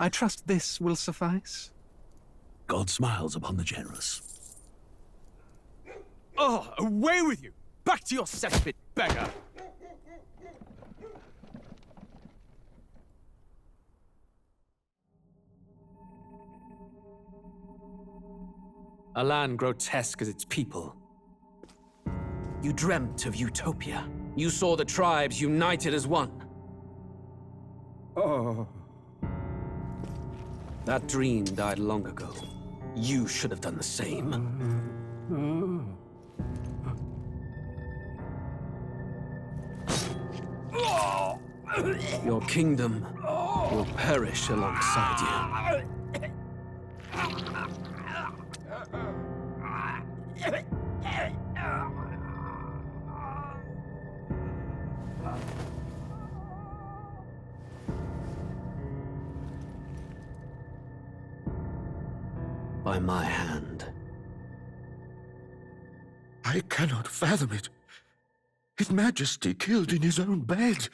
I trust this will suffice. God smiles upon the generous. Oh, away with you! Back to your cesspit, beggar! A land grotesque as its people. You dreamt of utopia. You saw the tribes united as one. Oh. That dream died long ago. You should have done the same. Your kingdom will perish alongside you. By my hand. I cannot fathom it. His Majesty killed in his own bed.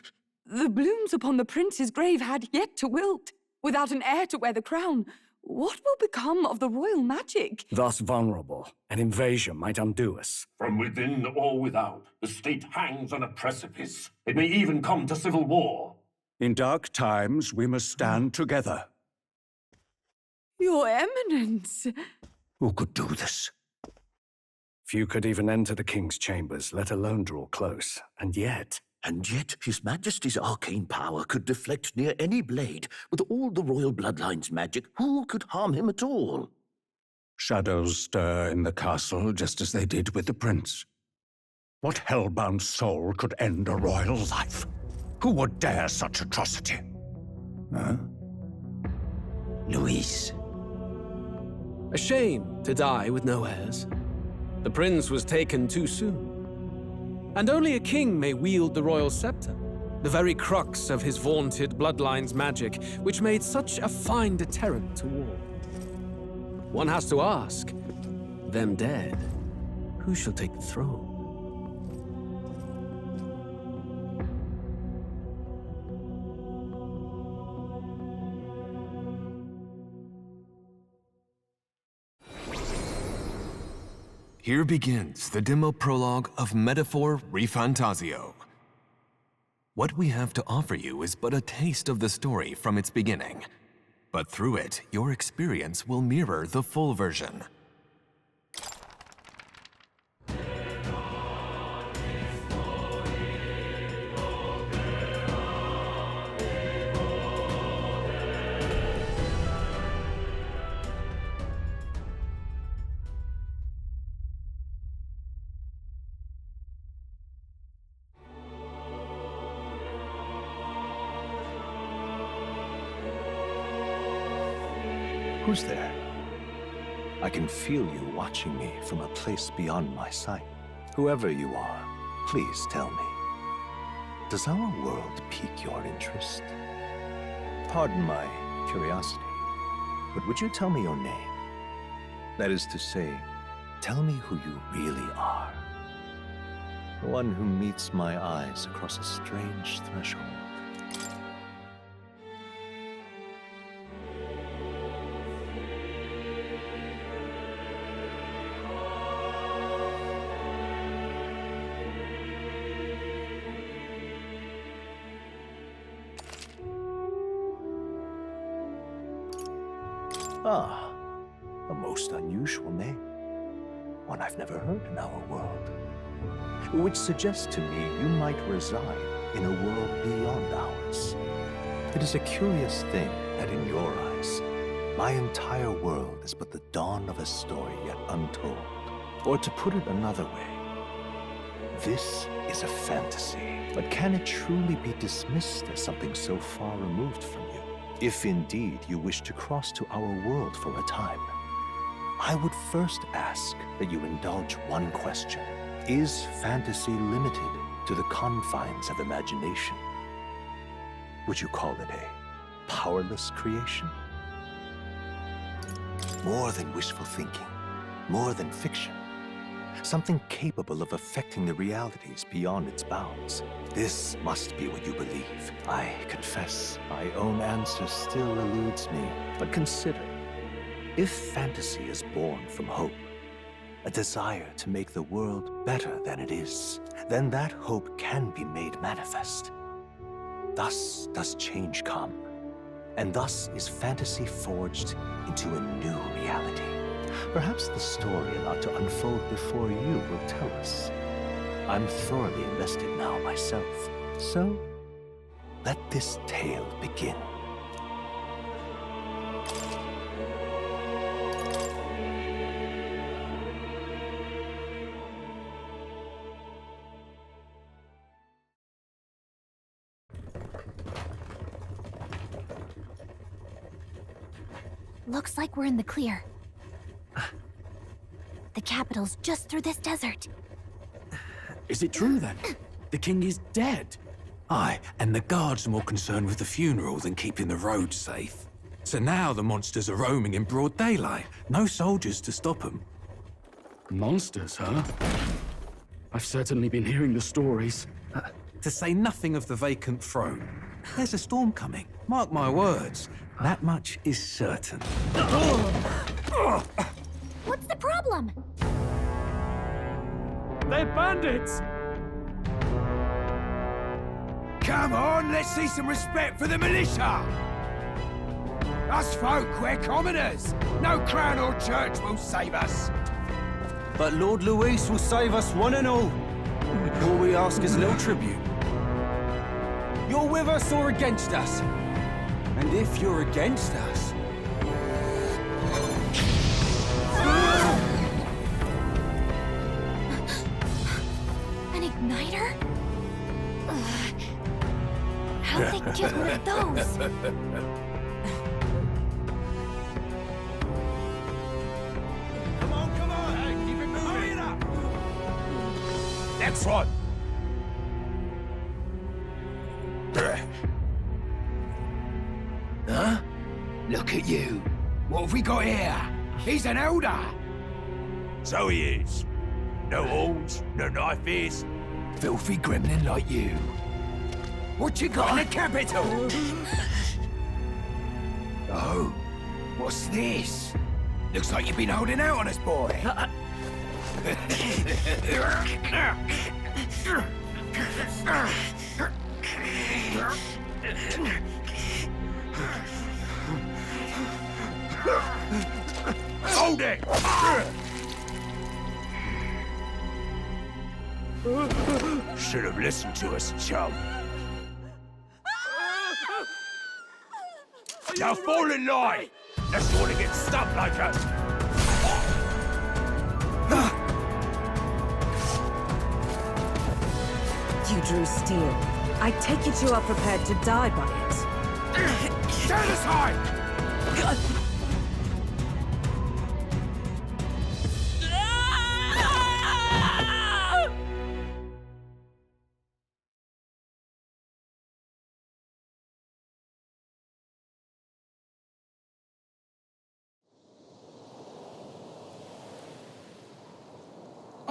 The blooms upon the prince's grave had yet to wilt. Without an heir to wear the crown, what will become of the royal magic? Thus vulnerable, an invasion might undo us. From within or without, the state hangs on a precipice. It may even come to civil war. In dark times, we must stand together. Your Eminence! Who could do this? Few could even enter the king's chambers, let alone draw close. And yet His Majesty's arcane power could deflect near any blade. With all the royal bloodline's magic, who could harm him at all? shadows stir in the castle just as they did with the prince. What hellbound soul could end a royal life? Who would dare such atrocity? Huh? Luis. A shame to die with no heirs. The prince was taken too soon. And only a king may wield the royal scepter, the very crux of his vaunted bloodline's magic, which made such a fine deterrent to war. One has to ask, them dead, who shall take the throne? Here begins the demo prologue of Metaphor ReFantazio. What we have to offer you is but a taste of the story from its beginning, but through it, your experience will mirror the full version. Who's there? I can feel you watching me from a place beyond my sight. Whoever you are, please tell me. Does our world pique your interest? Pardon my curiosity, but would you tell me your name? That is to say, tell me who you really are. The one who meets my eyes across a strange threshold. Ah, a most unusual name. One I've never heard in our world. Which suggests to me you might reside in a world beyond ours. It is a curious thing that in your eyes, my entire world is but the dawn of a story yet untold. Or to put it another way, this is a fantasy. But can it truly be dismissed as something so far removed from you? If indeed you wish to cross to our world for a time, I would first ask that you indulge one question. Is fantasy limited to the confines of imagination? Would you call it a powerless creation? More than wishful thinking, more than fiction. something capable of affecting the realities beyond its bounds. This must be what you believe. I confess, my own answer still eludes me. But consider, if fantasy is born from hope, a desire to make the world better than it is, then that hope can be made manifest. Thus does change come, and thus is fantasy forged into a new reality. Perhaps the story about to unfold before you will tell us. I'm thoroughly invested now myself, so let this tale begin. Looks like we're in the clear. The capital's just through this desert. Is it true then? The king is dead? Aye, and the guards are more concerned with the funeral than keeping the roads safe. So now the monsters are roaming in broad daylight. No soldiers to stop them. Monsters, huh? I've certainly been hearing the stories. To say nothing of the vacant throne. There's a storm coming. Mark my words. That much is certain. What's the problem? They're bandits! Come on, let's see some respect for the militia! Us folk, we're commoners. No crown or church will save us. But Lord Luis will save us one and all. All we ask is a little tribute. You're with us or against us? And if you're against us... An igniter? Ugh. How'd they get one of those? Come on, hey, keep it moving up. Next one. Huh? Look at you. What have we got here? He's an elder. So he is. No horns, no knife is. Filthy gremlin like you. What you got in the capital? Oh, what's this? Looks like you've been holding out on us, boy. Hold it! Should have listened to us, chum. Now fall in line! Unless you want to get stuck like us. You drew steel. I take it you are prepared to die by it. Stand aside!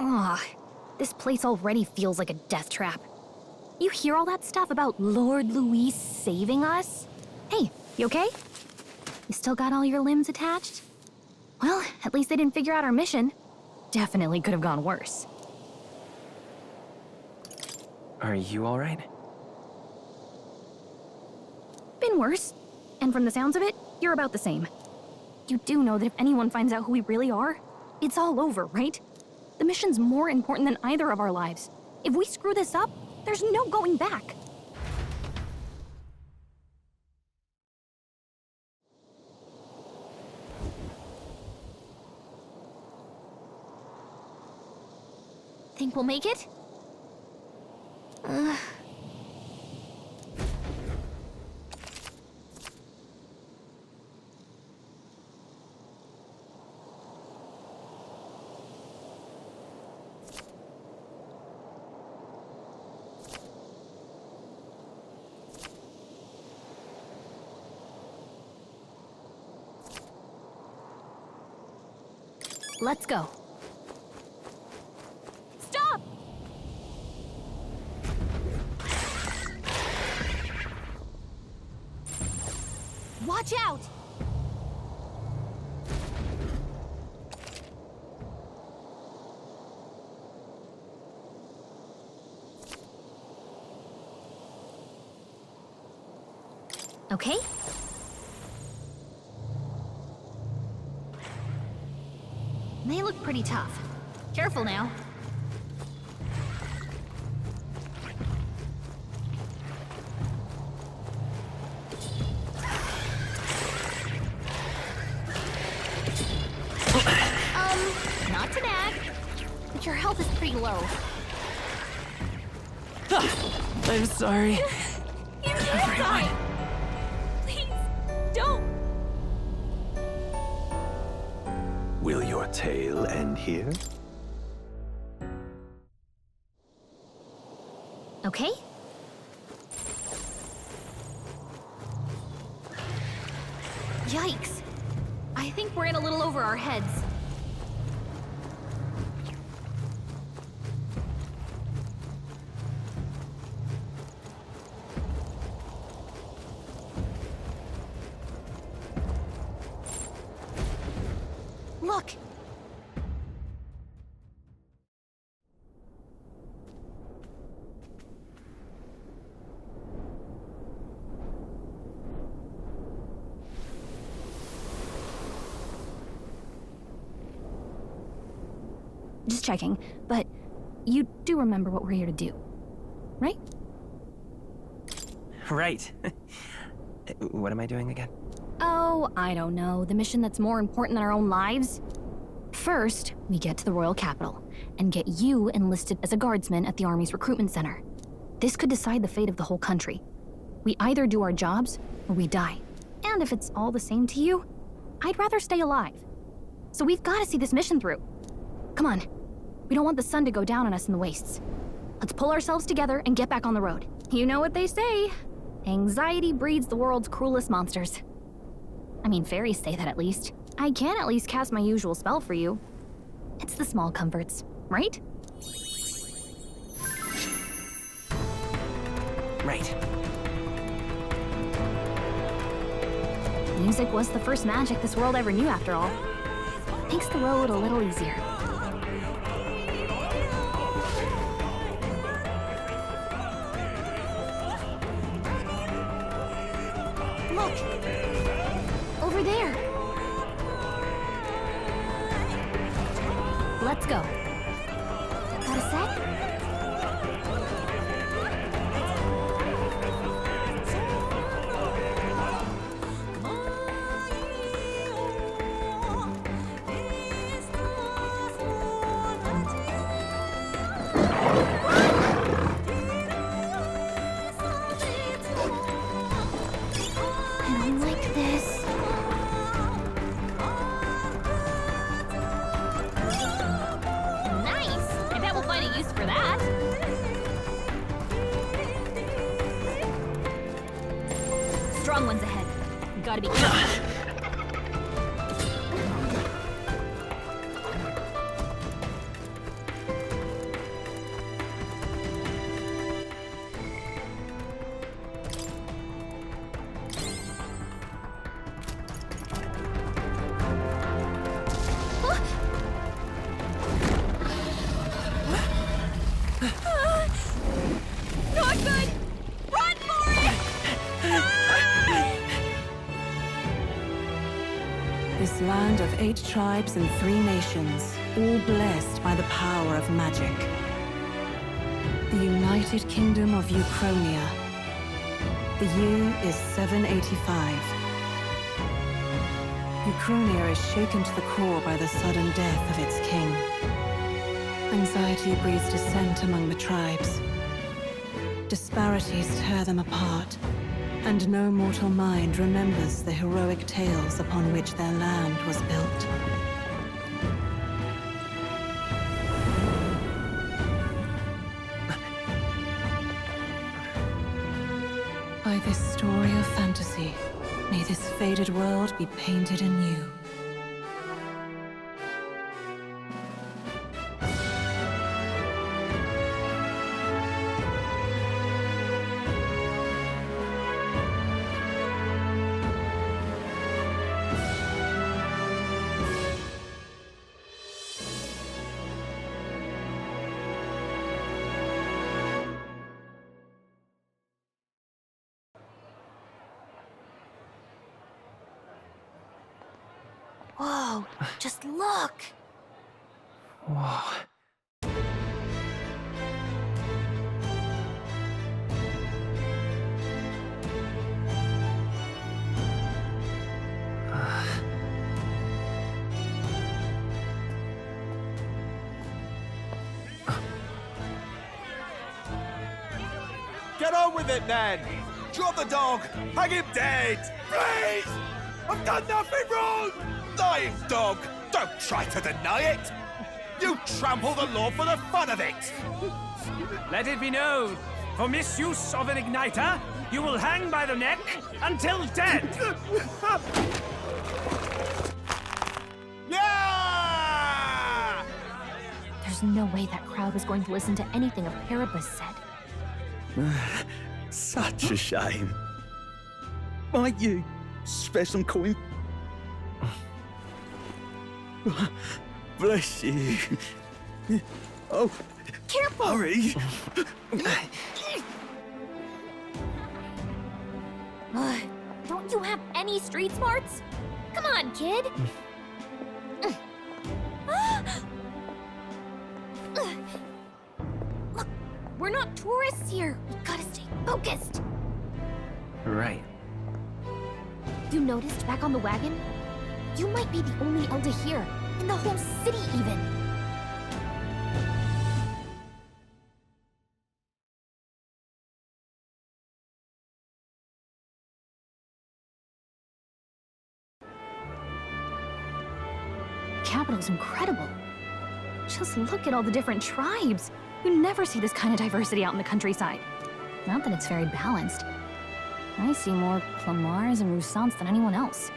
Ugh, this place already feels like a death trap. You hear all that stuff about Lord Luis saving us? Hey, you okay? You still got all your limbs attached? Well, at least they didn't figure out our mission. Definitely could have gone worse. Are you alright? Been worse. And from the sounds of it, you're about the same. You do know that if anyone finds out who we really are, it's all over, right? The mission's more important than either of our lives. If we screw this up, there's no going back. Think we'll make it? Let's go. Okay? They look pretty tough. Careful now. Not too bad. But your health is pretty low. I'm sorry. You can't die! Please, don't! Will your tale end here? Okay? Yikes. I think we're in a little over our heads. Look! Just checking, but you do remember what we're here to do, right? Right. What am I doing again? Oh, I don't know. The mission that's more important than our own lives? First, we get to the royal capital and get you enlisted as a guardsman at the army's recruitment center. This could decide the fate of the whole country. We either do our jobs or we die. And if it's all the same to you, I'd rather stay alive. So we've got to see this mission through. Come on. We don't want the sun to go down on us in the wastes. Let's pull ourselves together and get back on the road. You know what they say. Anxiety breeds the world's cruelest monsters. I mean, fairies say that at least. I can at least cast my usual spell for you. It's the small comforts, right? Right. Music was the first magic this world ever knew, after all. Makes the road a little easier. Look! Over there! Let's go. Got a sec? Strong ones ahead. You gotta be careful. Not good! Run for it! This land of 8 tribes and 3 nations, all blessed by the power of magic. The United Kingdom of Uchronia. The year is 785. Uchronia is shaken to the core by the sudden death of its king. Anxiety breeds dissent among the tribes. Disparities tear them apart, and no mortal mind remembers the heroic tales upon which their land was built. By this story of fantasy, may this faded world be painted anew. Whoa, just look! Whoa. Get on with it, then! Drop the dog! Hang him dead! Please! I've done nothing wrong! Lying dog! Don't try to deny it! You trample the law for the fun of it! Let it be known, for misuse of an igniter, you will hang by the neck until dead! Yeah! There's no way that crowd was going to listen to anything a Paribus said. Such a shame. Might you spare some coin? Bless you. Oh, careful! Hurry! Don't you have any street smarts? Come on, kid! Look, we're not tourists here. We gotta stay focused. Right. You noticed back on the wagon? You might be the only elder here, in the whole city even. The capital's incredible. Just look at all the different tribes. You never see this kind of diversity out in the countryside. Not that it's very balanced. I see more Plamars and Roussants than anyone else.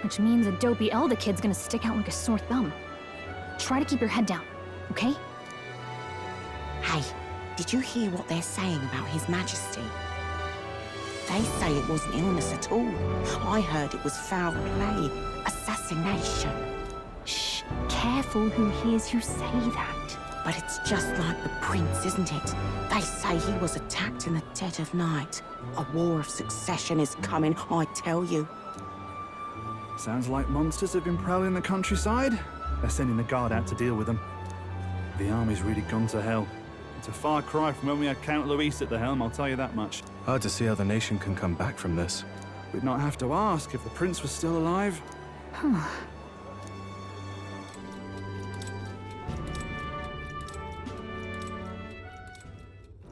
Which means a dopey Elder kid's gonna stick out like a sore thumb. Try to keep your head down, okay? Hey, did you hear what they're saying about His Majesty? They say it wasn't illness at all. I heard it was foul play, assassination. Shh, careful who hears you say that. But it's just like the prince, isn't it? They say he was attacked in the dead of night. A war of succession is coming, I tell you. Sounds like monsters have been prowling the countryside. They're sending the guard out to deal with them. The army's really gone to hell. It's a far cry from when we had Count Luis at the helm, I'll tell you that much. Hard to see how the nation can come back from this. We'd not have to ask if the prince was still alive.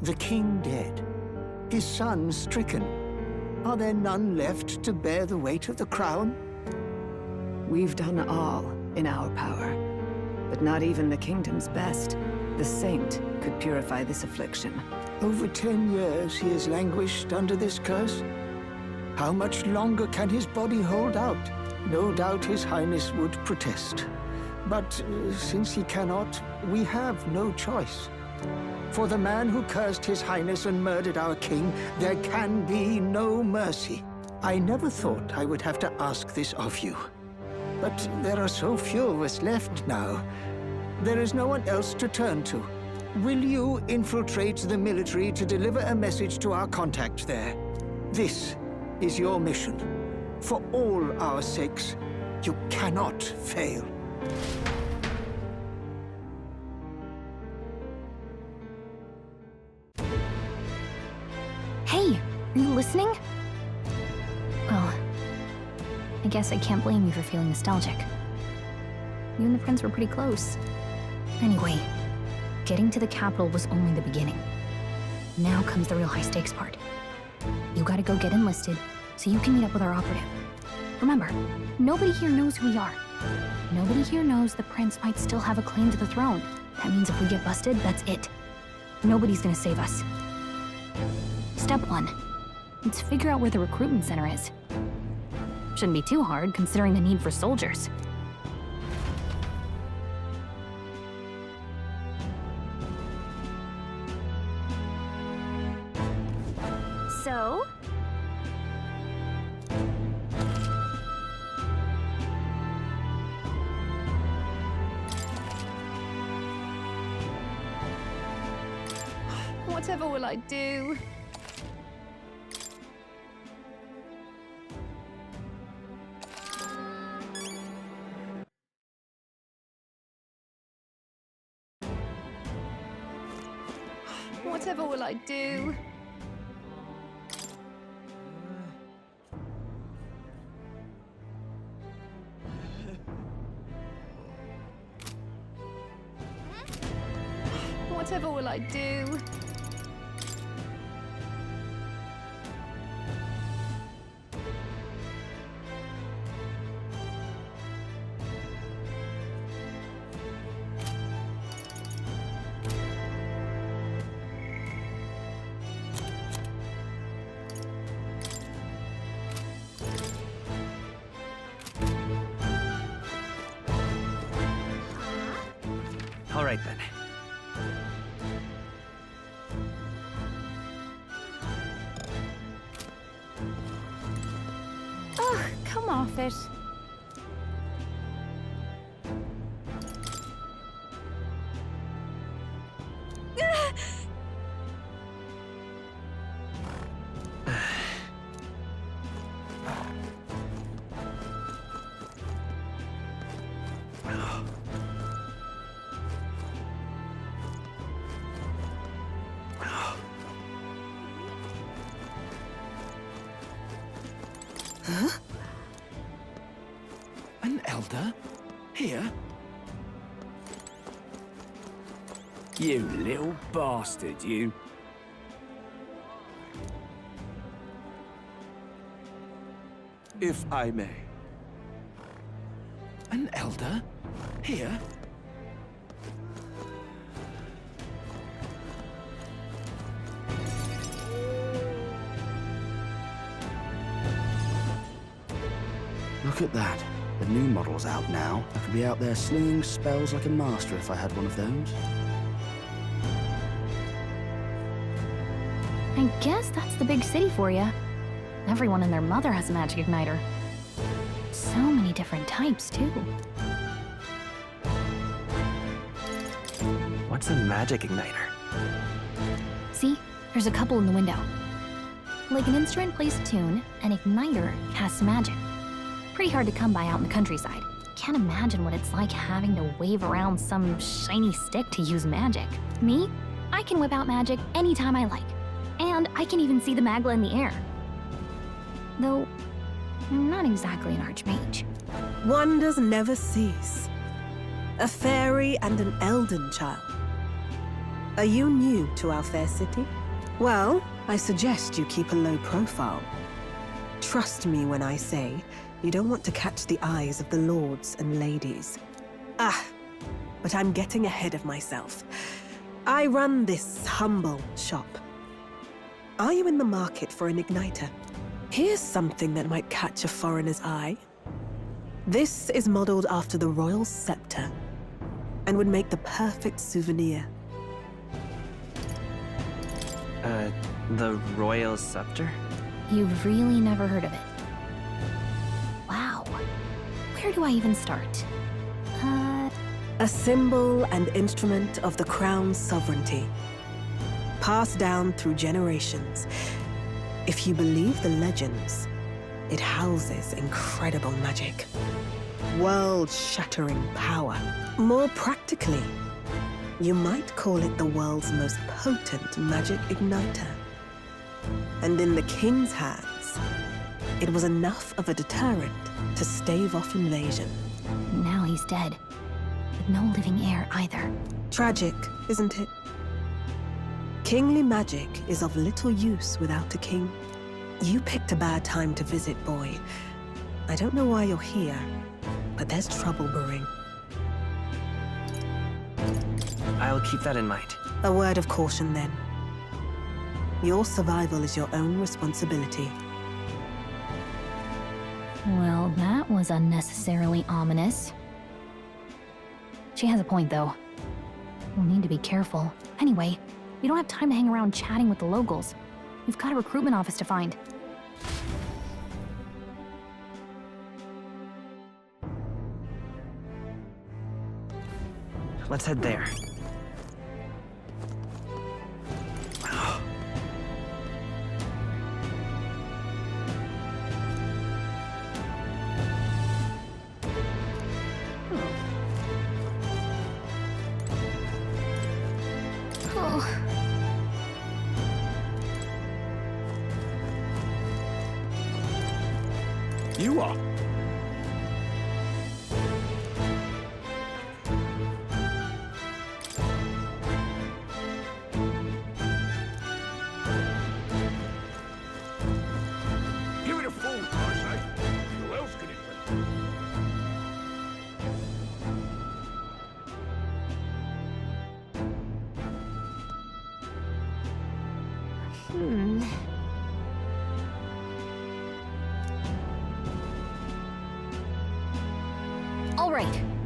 The king dead, his son stricken. Are there none left to bear the weight of the crown? We've done all in our power, but not even the kingdom's best. The saint could purify this affliction. Over 10 years he has languished under this curse. How much longer can his body hold out? No doubt his highness would protest. But since he cannot, we have no choice. For the man who cursed his highness and murdered our king, there can be no mercy. I never thought I would have to ask this of you. But there are so few of us left now. There is no one else to turn to. Will you infiltrate the military to deliver a message to our contact there? This is your mission. For all our sakes, you cannot fail. Hey, are you listening? Well, I guess I can't blame you for feeling nostalgic. You and the prince were pretty close. Anyway, getting to the capital was only the beginning. Now comes the real high-stakes part. You gotta go get enlisted so you can meet up with our operative. Remember, nobody here knows who we are. Nobody here knows the prince might still have a claim to the throne. That means if we get busted, that's it. Nobody's gonna save us. Step 1. Let's figure out where the recruitment center is. Shouldn't be too hard, considering the need for soldiers. So? Whatever will I do? Whatever will I do? Whatever will I do? All right then. Ugh, come off it. Huh? An elder? Here? You little bastard, you. If I may. An elder? Here? Look at that. The new model's out now. I could be out there slinging spells like a master if I had one of those. I guess that's the big city for you. Everyone and their mother has a magic igniter. So many different types, too. What's a magic igniter? See? There's a couple in the window. Like an instrument plays a tune, an igniter casts magic. Pretty hard to come by out in the countryside. Can't imagine what it's like having to wave around some shiny stick to use magic. Me? I can whip out magic anytime I like. And I can even see the magla in the air. Though, I'm not exactly an archmage. Wonders never cease. A fairy and an elden child. Are you new to our fair city? Well, I suggest you keep a low profile. Trust me when I say you don't want to catch the eyes of the lords and ladies. But I'm getting ahead of myself. I run this humble shop. Are you in the market for an igniter? Here's something that might catch a foreigner's eye. This is modeled after the royal scepter and would make the perfect souvenir. The royal scepter? You've really never heard of it. Wow. Where do I even start? A symbol and instrument of the crown's sovereignty. Passed down through generations. If you believe the legends, it houses incredible magic. World-shattering power. More practically, you might call it the world's most potent magic igniter. And in the king's hands, it was enough of a deterrent to stave off invasion. Now he's dead. With no living heir either. Tragic, isn't it? Kingly magic is of little use without a king. You picked a bad time to visit, boy. I don't know why you're here, but there's trouble brewing. I'll keep that in mind. A word of caution, then. Your survival is your own responsibility. Well, that was unnecessarily ominous. She has a point, though. We'll need to be careful. Anyway, we don't have time to hang around chatting with the locals. We've got a recruitment office to find. Let's head there. You are. Give it a full, I say. Who else could it be? All right.